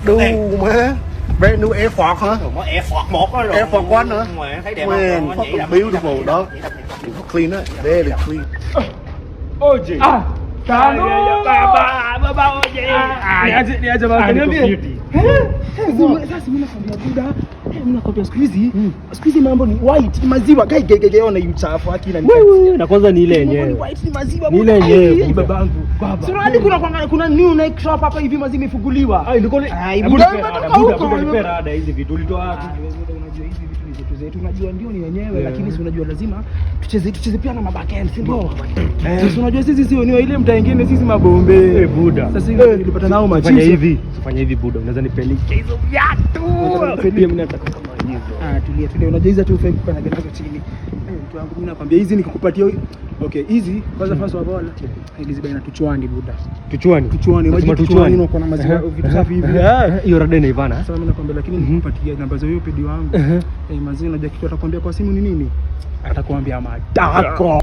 đu má. Brand new Air Force hả? Mới Air Force 1 đó rồi. Air Force 1 nữa. Thấy đẹp Man, không? fucking beautiful đó. Clean á, very clean. Oje. Tano. Baba oje. Niaje baba niambie. Sasa mimi nakwambia buda. Mimi nakwambia siku hizi mambo ni white, ni maziwa. Gai ona hiyo chafu akina ni. Wewe na kwanza ni ile yenyewe. White ni maziwa. Ni ile yenyewe babangu. Sio hadi kuna new Nike shop hapa hivi maziwa imefunguliwa. Ndiko ni. Buda Buda ada hizi vitu ulitoa wapi? Unajua hizi vitu ni zetu zetu. Unajua ndio ni wenyewe lakini si unajua lazima tucheze pia na mabackend, si ndio? Sasa unajua sisi sio ni ile mtaa mwingine sisi mabombe. Buda. Sasa nilipata nao machizo. Fanya hivi Buda, unaweza nipeleke hizo viatu. Mimi nataka kama hizo. Tulia. Unajua hizi tu fake kwa nazo chini. Mtu wangu mimi nakwambia hizi nikikupatia okay, hizi kwanza first of all hizi baina tuchwani Buda. Tuchwani maji tuchwani na kuna maziwa vitu safi hivi. Hiyo rada ni Ivana. Sasa mimi nakwambia lakini nikupatia namba za hiyo pedi wangu. Maziwa unajua kitu atakwambia kwa simu ni nini? Atakwambia madako.